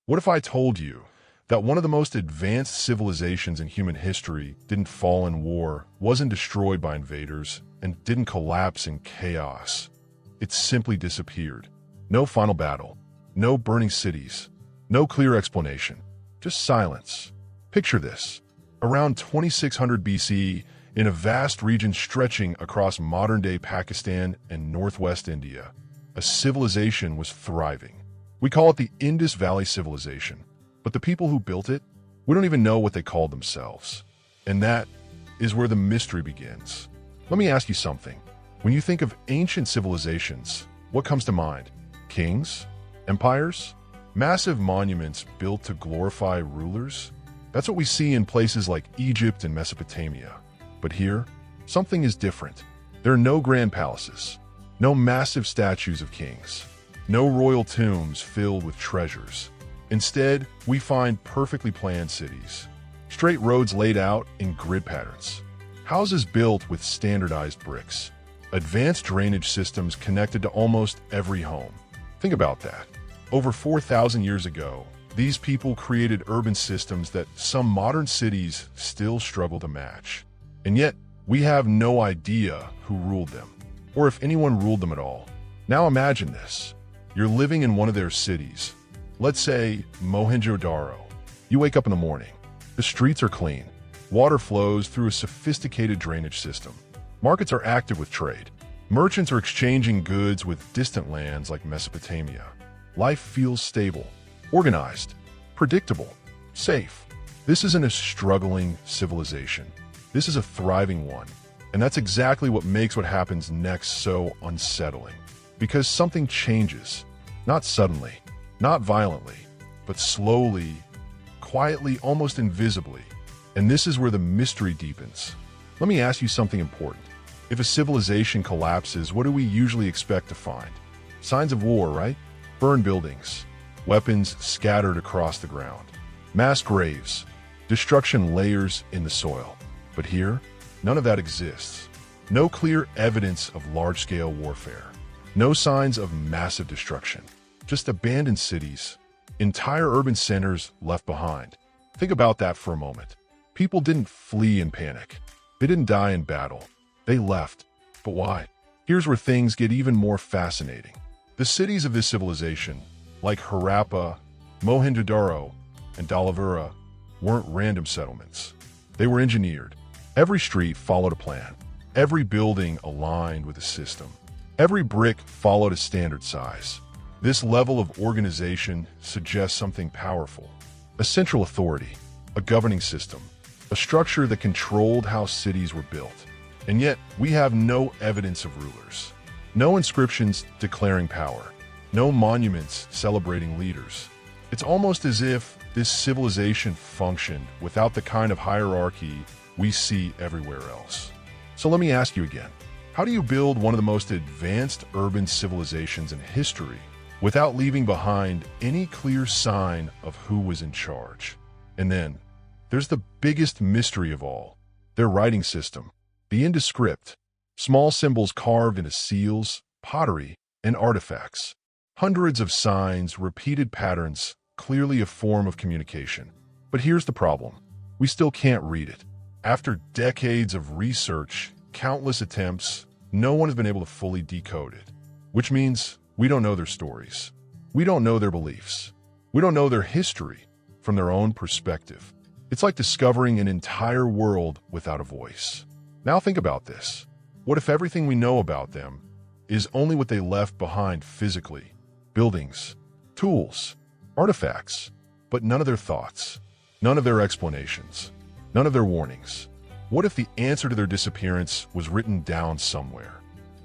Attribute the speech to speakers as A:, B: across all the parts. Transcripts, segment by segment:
A: What if I told you that one of the most advanced civilizations in human history didn't fall in war, wasn't destroyed by invaders, and didn't collapse in chaos? It simply disappeared. No final battle, no burning cities, no clear explanation, just silence. Picture this. Around 2600 BCE, in a vast region stretching across modern-day Pakistan and northwest India, a civilization was thriving. We call it the Indus Valley Civilization, but the people who built it, we don't even know what they called themselves. And that is where the mystery begins. Let me ask you something. When you think of ancient civilizations, what comes to mind? Kings? Empires? Massive monuments built to glorify rulers? That's what we see in places like Egypt and Mesopotamia. But here, something is different. There are no grand palaces, no massive statues of kings, no royal tombs filled with treasures. Instead, we find perfectly planned cities, straight roads laid out in grid patterns, houses built with standardized bricks, advanced drainage systems connected to almost every home. Think about that. Over 4,000 years ago, these people created urban systems that some modern cities still struggle to match. And yet, we have no idea who ruled them, or if anyone ruled them at all. Now imagine this. You're living in one of their cities. Let's say Mohenjo-Daro. You wake up in the morning. The streets are clean. Water flows through a sophisticated drainage system. Markets are active with trade. Merchants are exchanging goods with distant lands like Mesopotamia. Life feels stable, organized, predictable, safe. This isn't a struggling civilization. This is a thriving one. And that's exactly what makes what happens next so unsettling. Because something changes, not suddenly, not violently, but slowly, quietly, almost invisibly. And this is where the mystery deepens. Let me ask you something important. If a civilization collapses, what do we usually expect to find? Signs of war, right? Burned buildings, weapons scattered across the ground, mass graves, destruction layers in the soil. But here, none of that exists. No clear evidence of large-scale warfare. No signs of massive destruction. Just abandoned cities, entire urban centers left behind. Think about that for a moment. People didn't flee in panic. They didn't die in battle. They left. But why? Here's where things get even more fascinating. The cities of this civilization, like Harappa, Mohenjo-Daro, and Dalavera, weren't random settlements. They were engineered. Every street followed a plan. Every building aligned with a system. Every brick followed a standard size. This level of organization suggests something powerful. A central authority, a governing system, a structure that controlled how cities were built. And yet, we have no evidence of rulers. No inscriptions declaring power. No monuments celebrating leaders. It's almost as if this civilization functioned without the kind of hierarchy we see everywhere else. So let me ask you again. How do you build one of the most advanced urban civilizations in history without leaving behind any clear sign of who was in charge? And then, there's the biggest mystery of all, their writing system, the Indus script, small symbols carved into seals, pottery, and artifacts. Hundreds of signs, repeated patterns, clearly a form of communication. But here's the problem. We still can't read it. After decades of research, countless attempts, no one has been able to fully decode it. Which means we don't know their stories. We don't know their beliefs. We don't know their history from their own perspective. It's like discovering an entire world without a voice. Now think about this. What if everything we know about them is only what they left behind physically? Buildings, tools, artifacts, but none of their thoughts, none of their explanations, none of their warnings. What if the answer to their disappearance was written down somewhere,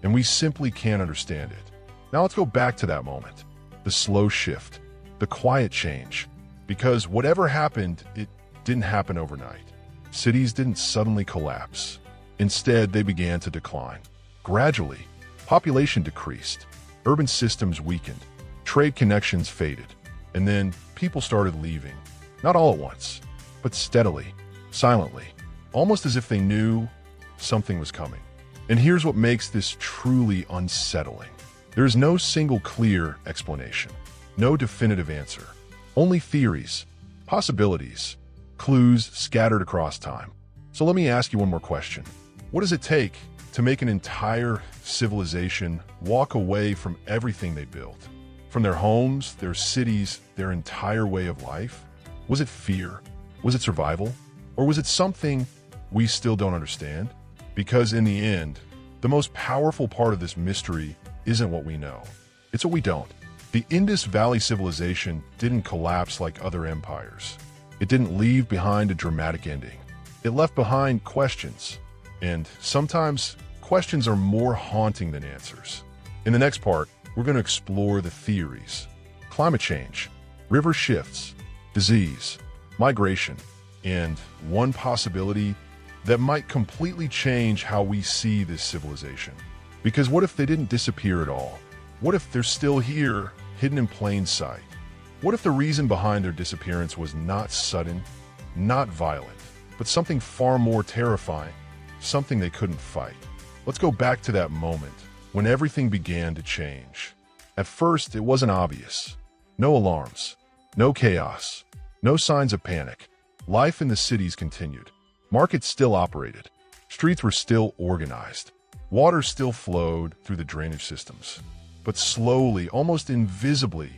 A: and we simply can't understand it? Now let's go back to that moment, the slow shift, the quiet change, because whatever happened, it didn't happen overnight. Cities didn't suddenly collapse. Instead, they began to decline. Gradually, population decreased, urban systems weakened, trade connections faded, and then people started leaving. Not all at once, but steadily, silently, almost as if they knew something was coming. And here's what makes this truly unsettling. There is no single clear explanation, no definitive answer. Only theories, possibilities, clues scattered across time. So let me ask you one more question. What does it take to make an entire civilization walk away from everything they built? From their homes, their cities, their entire way of life? Was it fear? Was it survival? Or was it something we still don't understand? Because in the end, the most powerful part of this mystery isn't what we know. It's what we don't. The Indus Valley Civilization didn't collapse like other empires. It didn't leave behind a dramatic ending. It left behind questions. And sometimes questions are more haunting than answers. In the next part, we're going to explore the theories: climate change, river shifts, disease, migration, and one possibility that might completely change how we see this civilization. Because what if they didn't disappear at all? What if they're still here, hidden in plain sight? What if the reason behind their disappearance was not sudden, not violent, but something far more terrifying, something they couldn't fight? Let's go back to that moment when everything began to change. At first, it wasn't obvious. No alarms, no chaos, no signs of panic. Life in the cities continued. Markets still operated. Streets were still organized. Water still flowed through the drainage systems. But slowly, almost invisibly,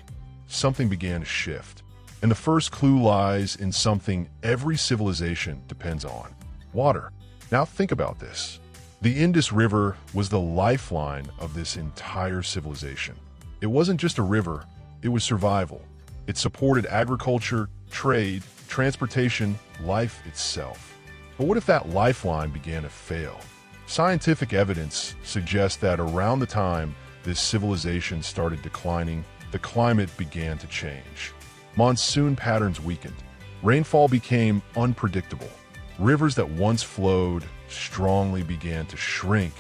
A: something began to shift. And the first clue lies in something every civilization depends on: water. Now think about this. The Indus River was the lifeline of this entire civilization. It wasn't just a river, it was survival. It supported agriculture, trade, transportation, life itself. But what if that lifeline began to fail? Scientific evidence suggests that around the time this civilization started declining, the climate began to change. Monsoon patterns weakened. Rainfall became unpredictable. Rivers that once flowed strongly began to shrink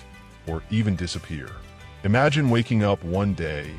A: or even disappear. Imagine waking up one day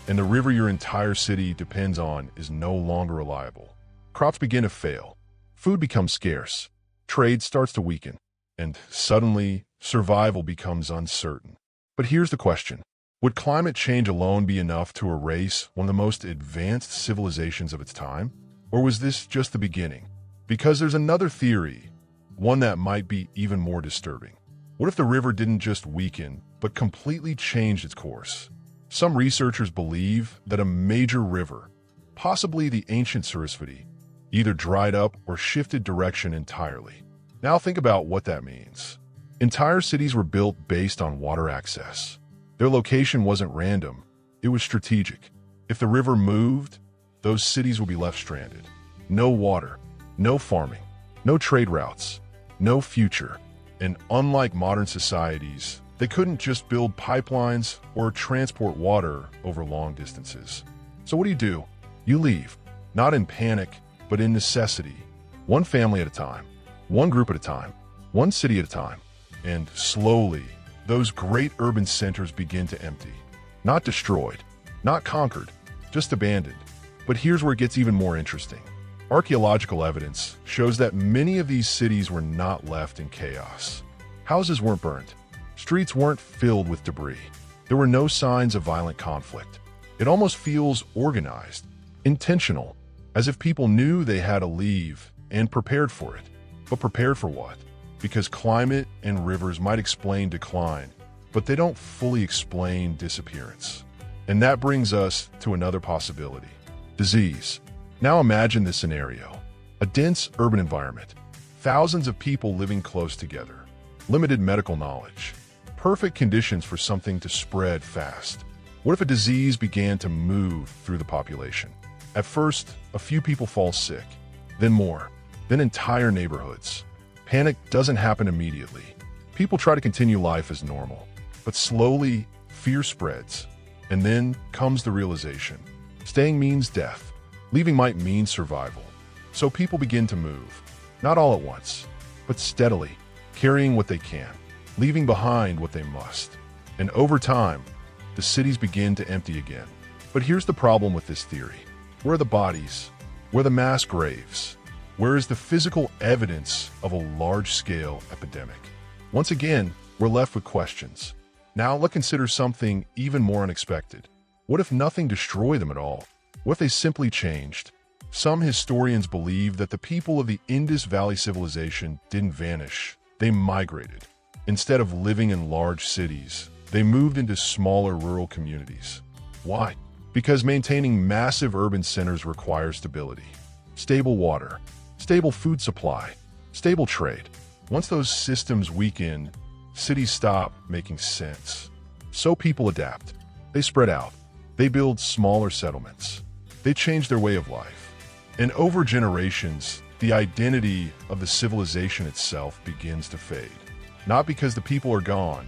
A: and the river your entire city depends on is no longer reliable. Crops begin to fail. Food becomes scarce. Trade starts to weaken. And suddenly, survival becomes uncertain. But here's the question. Would climate change alone be enough to erase one of the most advanced civilizations of its time? Or was this just the beginning? Because there's another theory, one that might be even more disturbing. What if the river didn't just weaken, but completely changed its course? Some researchers believe that a major river, possibly the ancient Sarasvati, either dried up or shifted direction entirely. Now think about what that means. Entire cities were built based on water access. Their location wasn't random, it was strategic. If the river moved, those cities would be left stranded. No water, no farming, no trade routes, no future. And unlike modern societies, they couldn't just build pipelines or transport water over long distances. So what do? You leave, not in panic, but in necessity. One family at a time, one group at a time, one city at a time. And slowly, those great urban centers begin to empty. Not destroyed, not conquered, just abandoned. But here's where it gets even more interesting. Archaeological evidence shows that many of these cities were not left in chaos. Houses weren't burned. Streets weren't filled with debris. There were no signs of violent conflict. It almost feels organized, intentional, as if people knew they had to leave and prepared for it. But prepared for what? Because climate and rivers might explain decline, but they don't fully explain disappearance. And that brings us to another possibility: disease. Now imagine this scenario: a dense urban environment, thousands of people living close together, limited medical knowledge, perfect conditions for something to spread fast. What if a disease began to move through the population? At first, a few people fall sick, then more, then entire neighborhoods. Panic doesn't happen immediately. People try to continue life as normal, but slowly, fear spreads. And then comes the realization: staying means death. Leaving might mean survival. So people begin to move, not all at once, but steadily, carrying what they can, leaving behind what they must. And over time, the cities begin to empty again. But here's the problem with this theory. Where are the bodies? Where are the mass graves? Where is the physical evidence of a large-scale epidemic? Once again, we're left with questions. Now let's consider something even more unexpected. What if nothing destroyed them at all? What if they simply changed? Some historians believe that the people of the Indus Valley Civilization didn't vanish, they migrated. Instead of living in large cities, they moved into smaller rural communities. Why? Because maintaining massive urban centers requires stability. Stable water, stable food supply, stable trade. Once those systems weaken, cities stop making sense. So people adapt. They spread out. They build smaller settlements. They change their way of life. And over generations, the identity of the civilization itself begins to fade. Not because the people are gone,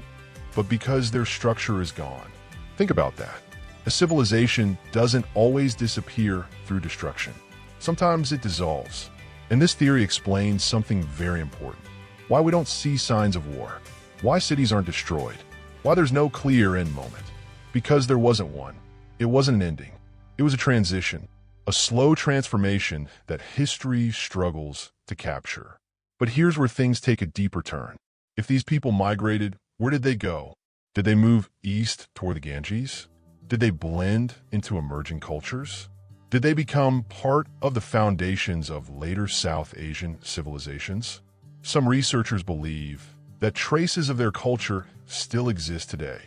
A: but because their structure is gone. Think about that. A civilization doesn't always disappear through destruction. Sometimes it dissolves. And this theory explains something very important. Why we don't see signs of war. Why cities aren't destroyed. Why there's no clear end moment. Because there wasn't one. It wasn't an ending. It was a transition. A slow transformation that history struggles to capture. But here's where things take a deeper turn. If these people migrated, where did they go? Did they move east toward the Ganges? Did they blend into emerging cultures? Did they become part of the foundations of later South Asian civilizations? Some researchers believe that traces of their culture still exist today,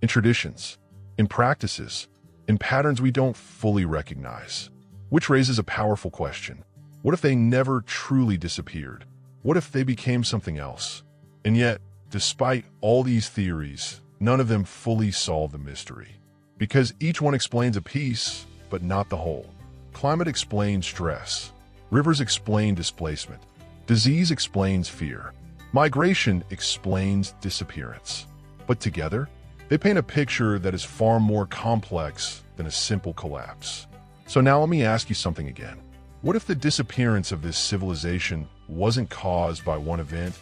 A: in traditions, in practices, in patterns we don't fully recognize. Which raises a powerful question. What if they never truly disappeared? What if they became something else? And yet, despite all these theories, none of them fully solve the mystery. Because each one explains a piece, but not the whole. Climate explains stress. Rivers explain displacement. Disease explains fear. Migration explains disappearance. But together, they paint a picture that is far more complex than a simple collapse. So now let me ask you something again. What if the disappearance of this civilization wasn't caused by one event,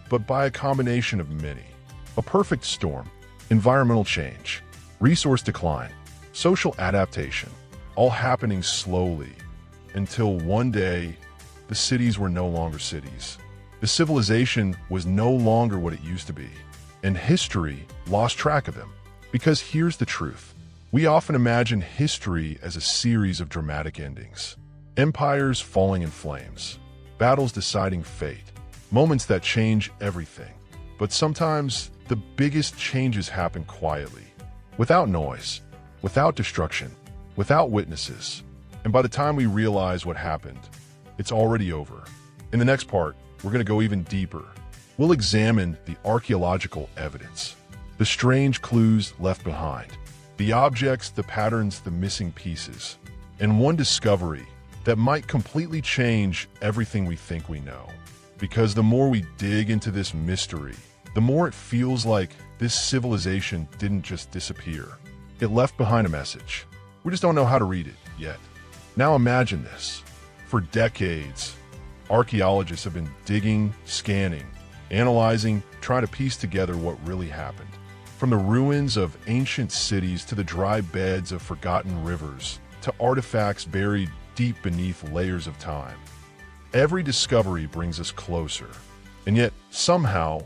A: but by a combination of many? A perfect storm, environmental change, resource decline, social adaptation, all happening slowly until one day the cities were no longer cities. The civilization was no longer what it used to be, and history lost track of them. Because here's the truth. We often imagine history as a series of dramatic endings. Empires falling in flames, battles deciding fate, moments that change everything. But sometimes the biggest changes happen quietly, without noise, without destruction, without witnesses. And by the time we realize what happened, it's already over. In the next part, we're going to go even deeper. We'll examine the archaeological evidence, the strange clues left behind, the objects, the patterns, the missing pieces, and one discovery that might completely change everything we think we know. Because the more we dig into this mystery, the more it feels like this civilization didn't just disappear. It left behind a message. We just don't know how to read it yet. Now imagine this. For decades, archaeologists have been digging, scanning, analyzing, trying to piece together what really happened. From the ruins of ancient cities to the dry beds of forgotten rivers, to artifacts buried deep beneath layers of time. Every discovery brings us closer, and yet somehow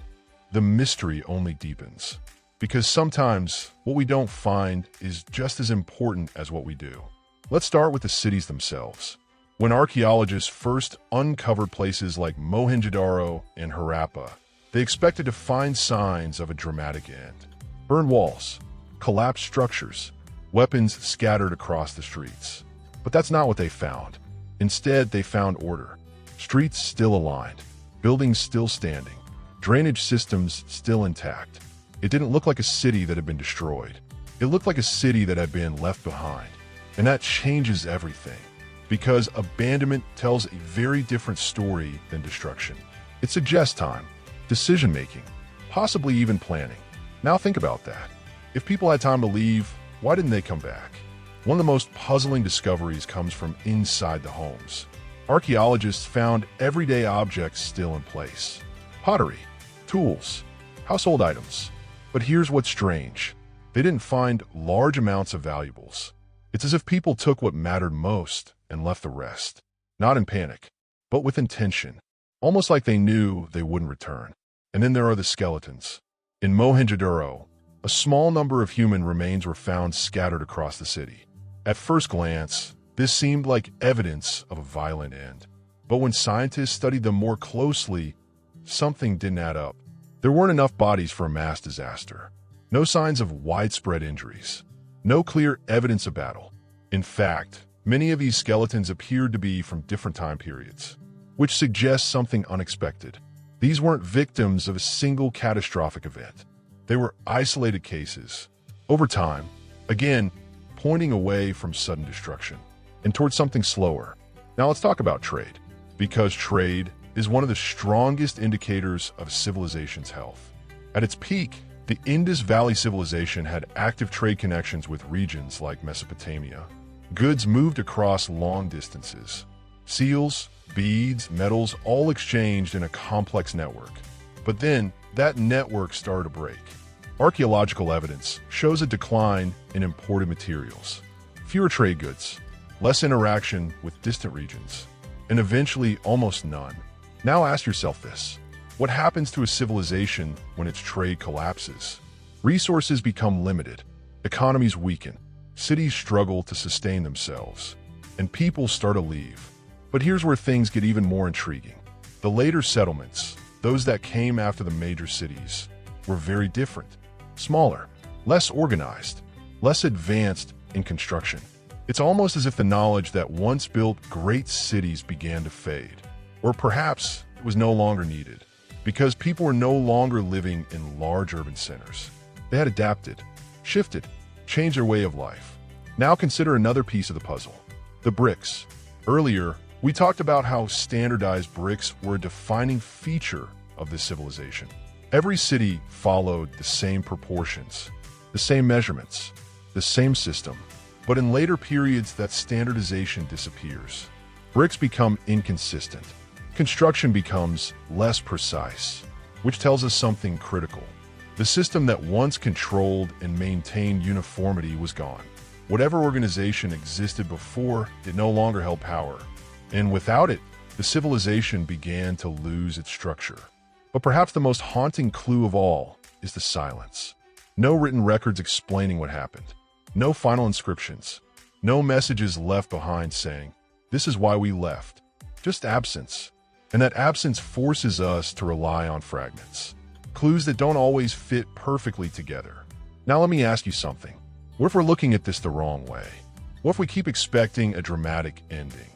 A: the mystery only deepens. Because sometimes what we don't find is just as important as what we do. Let's start with the cities themselves. When archaeologists first uncovered places like Mohenjo-Daro and Harappa, they expected to find signs of a dramatic end. Burned walls, collapsed structures, weapons scattered across the streets. But that's not what they found. Instead, they found order. Streets still aligned, buildings still standing, drainage systems still intact. It didn't look like a city that had been destroyed. It looked like a city that had been left behind. And that changes everything. Because abandonment tells a very different story than destruction. It suggests time, decision-making, possibly even planning. Now think about that. If people had time to leave, why didn't they come back? One of the most puzzling discoveries comes from inside the homes. Archaeologists found everyday objects still in place. Pottery, tools, household items. But here's what's strange. They didn't find large amounts of valuables. It's as if people took what mattered most and left the rest. Not in panic, but with intention. Almost like they knew they wouldn't return. And then there are the skeletons. In Mohenjo-Daro, a small number of human remains were found scattered across the city. At first glance, This seemed like evidence of a violent end. But when scientists studied them more closely, something didn't add up. There weren't enough bodies for a mass disaster. No signs of widespread injuries. No clear evidence of battle. In fact, many of these skeletons appeared to be from different time periods, which suggests something unexpected. These weren't victims of a single catastrophic event. They were isolated cases. Over time, again, pointing away from sudden destruction and towards something slower. Now let's talk about trade, because trade is one of the strongest indicators of a civilization's health. At its peak, the Indus Valley Civilization had active trade connections with regions like Mesopotamia. Goods moved across long distances. Seals, beads, metals, all exchanged in a complex network. But then, that network started to break. Archaeological evidence shows a decline in imported materials. Fewer trade goods, less interaction with distant regions, and eventually almost none. Now ask yourself this. What happens to a civilization when its trade collapses? Resources become limited, economies weaken, cities struggle to sustain themselves, and people start to leave. But here's where things get even more intriguing. The later settlements, those that came after the major cities, were very different. Smaller, less organized, less advanced in construction. It's almost as if the knowledge that once built great cities began to fade. Or perhaps it was no longer needed, because people were no longer living in large urban centers. They had adapted, shifted, changed their way of life. Now consider another piece of the puzzle, the bricks. Earlier, we talked about how standardized bricks were a defining feature of this civilization. Every city followed the same proportions, the same measurements, the same system. But in later periods, that standardization disappears. Bricks become inconsistent. Construction becomes less precise, which tells us something critical. The system that once controlled and maintained uniformity was gone. Whatever organization existed before, it no longer held power. And without it, the civilization began to lose its structure. But perhaps the most haunting clue of all is the silence. No written records explaining what happened. No final inscriptions. No messages left behind saying, "This is why we left." Just absence. And that absence forces us to rely on fragments. Clues that don't always fit perfectly together. Now let me ask you something. What if we're looking at this the wrong way? What if we keep expecting a dramatic ending,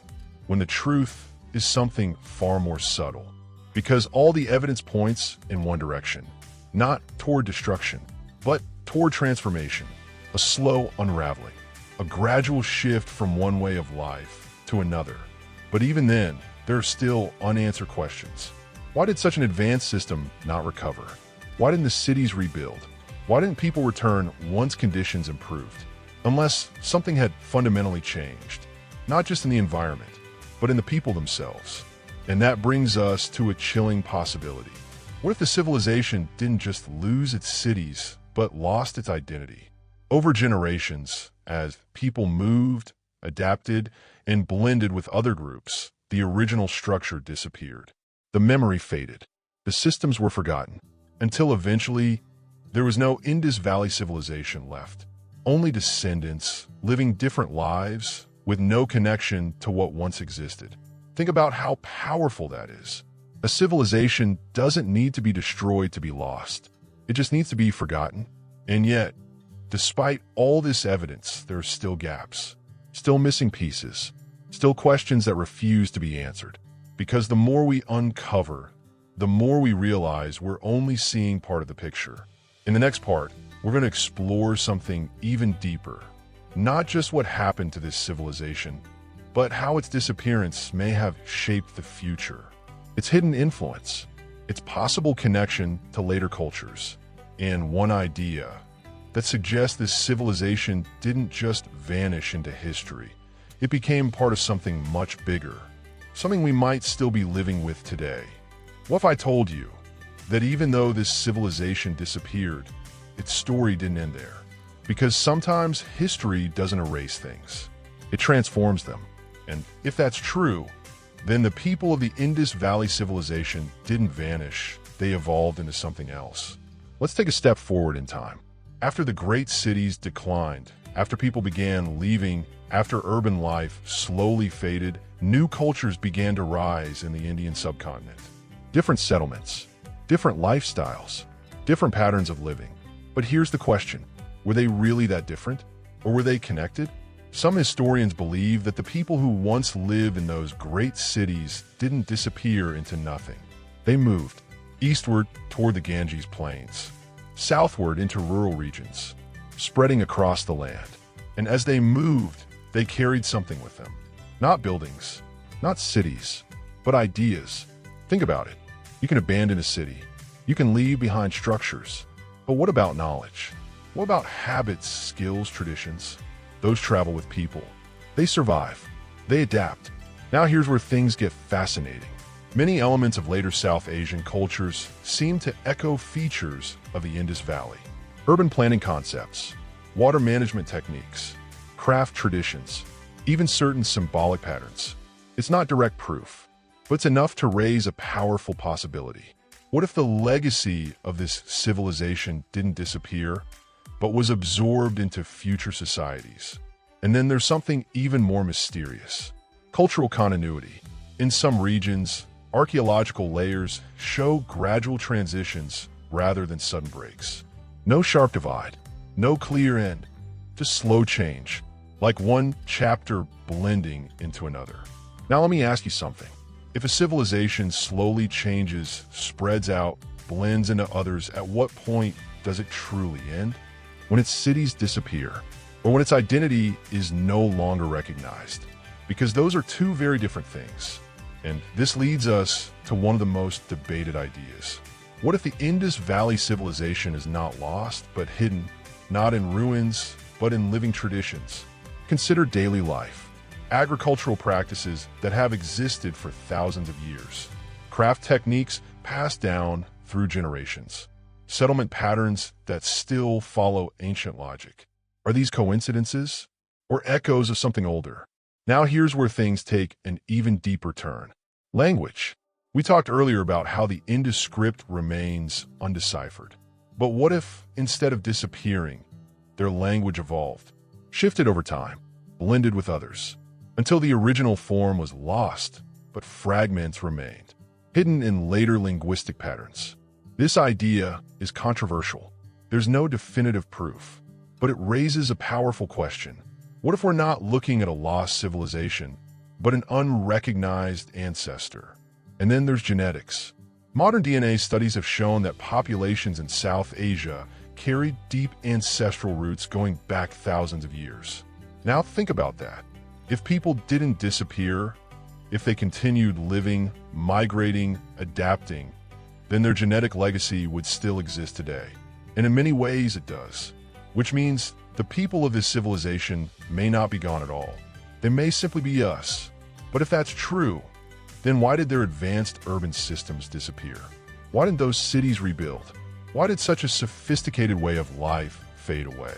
A: when the truth is something far more subtle? Because all the evidence points in one direction, not toward destruction, but toward transformation, a slow unraveling, a gradual shift from one way of life to another. But even then, there are still unanswered questions. Why did such an advanced system not recover? Why didn't the cities rebuild? Why didn't people return once conditions improved? Unless something had fundamentally changed, not just in the environment, but in the people themselves. And that brings us to a chilling possibility. What if the civilization didn't just lose its cities, but lost its identity? Over generations, as people moved, adapted, and blended with other groups, the original structure disappeared. The memory faded. The systems were forgotten, until eventually, there was no Indus Valley Civilization left. Only descendants, living different lives, with no connection to what once existed. Think about how powerful that is. A civilization doesn't need to be destroyed to be lost. It just needs to be forgotten. And yet, despite all this evidence, there are still gaps, still missing pieces, still questions that refuse to be answered. Because the more we uncover, the more we realize we're only seeing part of the picture. In the next part, we're going to explore something even deeper. Not just what happened to this civilization, but how its disappearance may have shaped the future. Its hidden influence, its possible connection to later cultures, and one idea that suggests this civilization didn't just vanish into history. It became part of something much bigger, something we might still be living with today. What if I told you that even though this civilization disappeared, its story didn't end there? Because sometimes history doesn't erase things, it transforms them. And if that's true, then the people of the Indus Valley Civilization didn't vanish, they evolved into something else. Let's take a step forward in time. After the great cities declined After people began leaving, after urban life slowly faded, new cultures began to rise in the Indian subcontinent. Different settlements, different lifestyles, different patterns of living. But here's the question. Were they really that different? Or were they connected? Some historians believe that the people who once lived in those great cities didn't disappear into nothing. They moved eastward toward the Ganges Plains, southward into rural regions, spreading across the land. And as they moved, they carried something with them. Not buildings, not cities, but ideas. Think about it. You can abandon a city. You can leave behind structures. But what about knowledge? What about habits, skills, traditions? Those travel with people. They survive. They adapt. Now here's where things get fascinating. Many elements of later South Asian cultures seem to echo features of the Indus Valley. Urban planning concepts, water management techniques, craft traditions, even certain symbolic patterns. It's not direct proof, but it's enough to raise a powerful possibility. What if the legacy of this civilization didn't disappear, but was absorbed into future societies? And then there's something even more mysterious. Cultural continuity. In some regions, archaeological layers show gradual transitions rather than sudden breaks. No sharp divide, no clear end, just slow change, like one chapter blending into another. Now let me ask you something. If a civilization slowly changes, spreads out, blends into others, at what point does it truly end? When its cities disappear, or when its identity is no longer recognized? Because those are two very different things. And this leads us to one of the most debated ideas. What if the Indus Valley Civilization is not lost, but hidden, not in ruins, but in living traditions? Consider daily life, agricultural practices that have existed for thousands of years, craft techniques passed down through generations, settlement patterns that still follow ancient logic. Are these coincidences or echoes of something older? Now here's where things take an even deeper turn. Language. We talked earlier about how the Indus script remains undeciphered. But what if, instead of disappearing, their language evolved, shifted over time, blended with others, until the original form was lost, but fragments remained, hidden in later linguistic patterns? This idea is controversial. There's no definitive proof, but it raises a powerful question. What if we're not looking at a lost civilization, but an unrecognized ancestor? And then there's genetics. Modern DNA studies have shown that populations in South Asia carry deep ancestral roots going back thousands of years. Now think about that. If people didn't disappear, if they continued living, migrating, adapting, then their genetic legacy would still exist today. And in many ways it does, which means the people of this civilization may not be gone at all. They may simply be us. But if that's true, then why did their advanced urban systems disappear? Why didn't those cities rebuild? Why did such a sophisticated way of life fade away?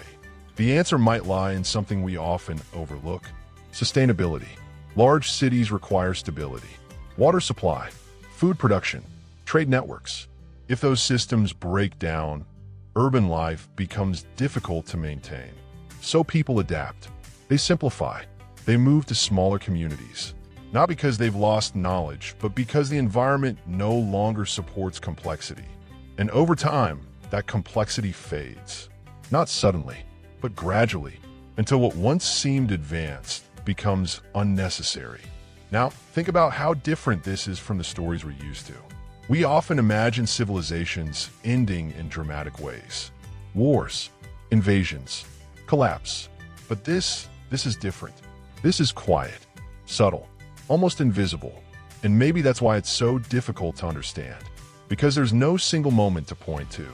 A: The answer might lie in something we often overlook: sustainability. Large cities require stability, water supply, food production, trade networks. If those systems break down, urban life becomes difficult to maintain. So people adapt. They simplify. They move to smaller communities. Not because they've lost knowledge, but because the environment no longer supports complexity. And over time, that complexity fades. Not suddenly, but gradually, until what once seemed advanced becomes unnecessary. Now, think about how different this is from the stories we're used to. We often imagine civilizations ending in dramatic ways. Wars, invasions, collapse. But this is different. This is quiet, subtle, almost invisible. And maybe that's why it's so difficult to understand. Because there's no single moment to point to,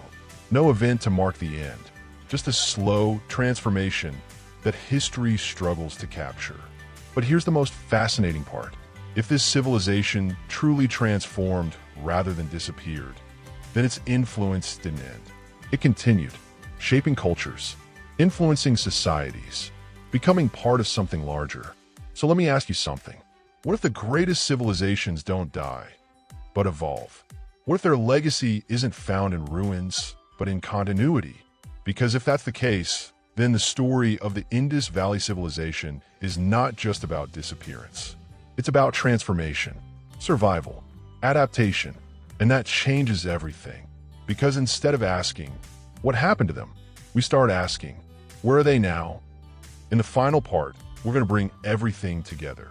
A: no event to mark the end, just a slow transformation that history struggles to capture. But here's the most fascinating part. If this civilization truly transformed rather than disappeared, then its influence didn't end. It continued, shaping cultures, influencing societies, becoming part of something larger. So let me ask you something. What if the greatest civilizations don't die, but evolve? What if their legacy isn't found in ruins, but in continuity? Because if that's the case, then the story of the Indus Valley Civilization is not just about disappearance. It's about transformation, survival, adaptation, and that changes everything. Because instead of asking, what happened to them, we start asking, where are they now? In the final part, we're going to bring everything together.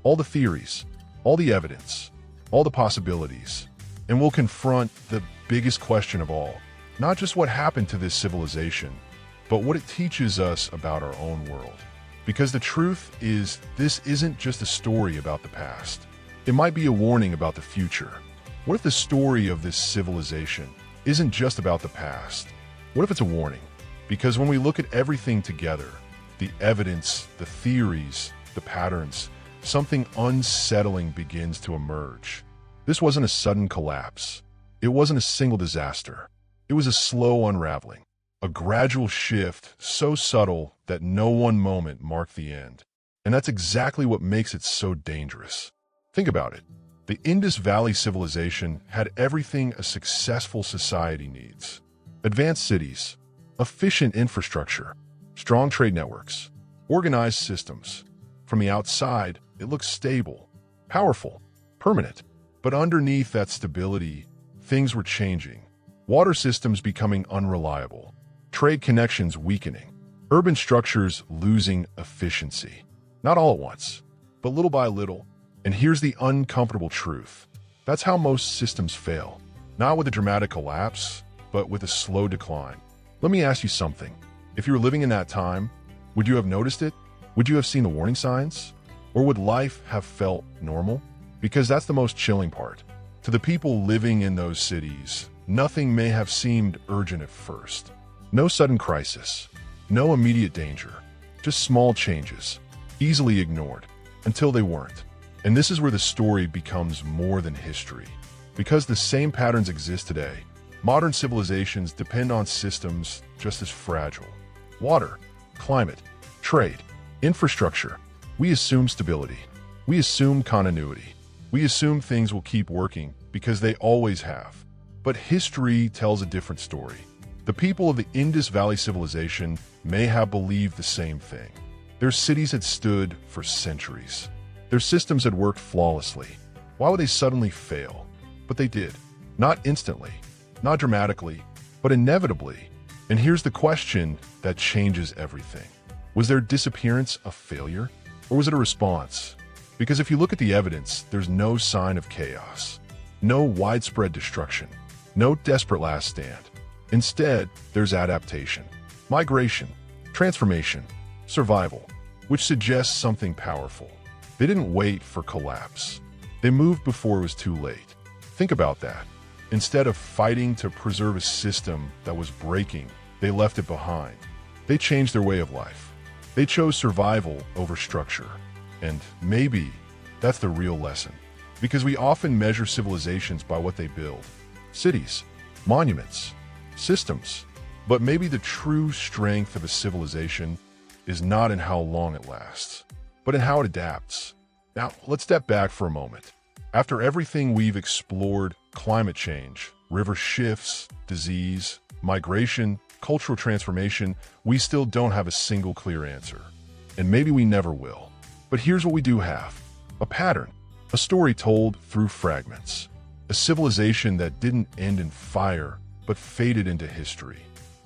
A: All the theories, all the evidence, all the possibilities, and we'll confront the biggest question of all. Not just what happened to this civilization, but what it teaches us about our own world. Because the truth is, this isn't just a story about the past. It might be a warning about the future. What if the story of this civilization isn't just about the past? What if it's a warning? Because when we look at everything together, the evidence, the theories, the patterns, something unsettling begins to emerge. This wasn't a sudden collapse. It wasn't a single disaster. It was a slow unraveling, a gradual shift so subtle that no one moment marked the end. And that's exactly what makes it so dangerous. Think about it. The Indus Valley Civilization had everything a successful society needs. Advanced cities, efficient infrastructure, strong trade networks, organized systems. From the outside, it looks stable, powerful, permanent. But underneath that stability, things were changing. Water systems becoming unreliable, trade connections weakening, urban structures losing efficiency. Not all at once, but little by little. And here's the uncomfortable truth. That's how most systems fail. Not with a dramatic collapse, but with a slow decline. Let me ask you something. If you were living in that time, would you have noticed it? Would you have seen the warning signs? Or would life have felt normal? Because that's the most chilling part. To the people living in those cities, nothing may have seemed urgent at first. No sudden crisis, no immediate danger, just small changes, easily ignored, until they weren't. And this is where the story becomes more than history. Because the same patterns exist today, modern civilizations depend on systems just as fragile. Water, climate, trade, infrastructure. We assume stability. We assume continuity. We assume things will keep working because they always have. But history tells a different story. The people of the Indus Valley Civilization may have believed the same thing. Their cities had stood for centuries. Their systems had worked flawlessly. Why would they suddenly fail? But they did. Not instantly, not dramatically, but inevitably. And here's the question that changes everything. Was their disappearance a failure? Or was it a response? Because if you look at the evidence, there's no sign of chaos, no widespread destruction, no desperate last stand. Instead, there's adaptation, migration, transformation, survival, which suggests something powerful. They didn't wait for collapse. They moved before it was too late. Think about that. Instead of fighting to preserve a system that was breaking, they left it behind. They changed their way of life. They chose survival over structure. And maybe that's the real lesson. Because we often measure civilizations by what they build. Cities, monuments, systems. But maybe the true strength of a civilization is not in how long it lasts, but in how it adapts. Now, let's step back for a moment. After everything we've explored, climate change, river shifts, disease, migration, cultural transformation, we still don't have a single clear answer. And maybe we never will. But here's what we do have. A pattern. A story told through fragments. A civilization that didn't end in fire, but faded into history.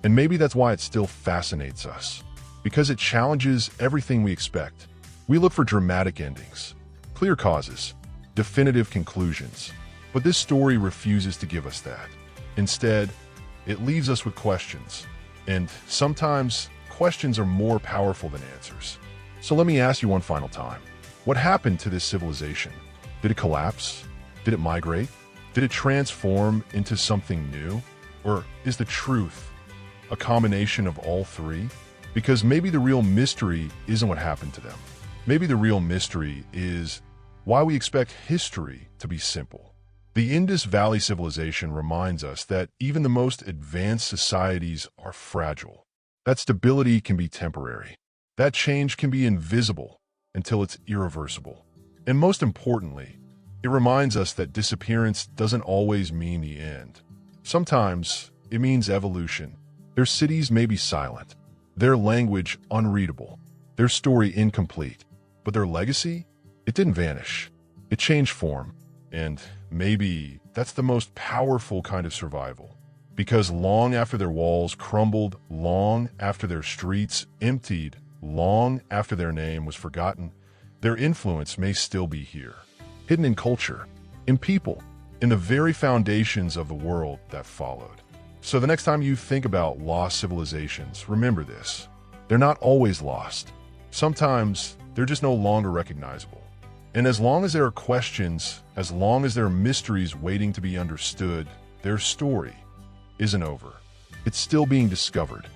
A: And maybe that's why it still fascinates us. Because it challenges everything we expect. We look for dramatic endings, clear causes, definitive conclusions. But this story refuses to give us that. Instead, it leaves us with questions. And sometimes, questions are more powerful than answers. So let me ask you one final time. What happened to this civilization? Did it collapse? Did it migrate? Did it transform into something new? Or is the truth a combination of all three? Because maybe the real mystery isn't what happened to them. Maybe the real mystery is why we expect history to be simple. The Indus Valley Civilization reminds us that even the most advanced societies are fragile. That stability can be temporary. That change can be invisible until it's irreversible. And most importantly, it reminds us that disappearance doesn't always mean the end. Sometimes it means evolution. Their cities may be silent. Their language unreadable, their story incomplete, but their legacy, it didn't vanish. It changed form, and maybe that's the most powerful kind of survival. Because long after their walls crumbled, long after their streets emptied, long after their name was forgotten, their influence may still be here, hidden in culture, in people, in the very foundations of the world that followed. So the next time you think about lost civilizations, remember this. They're not always lost. Sometimes they're just no longer recognizable. And as long as there are questions, as long as there are mysteries waiting to be understood, their story isn't over. It's still being discovered.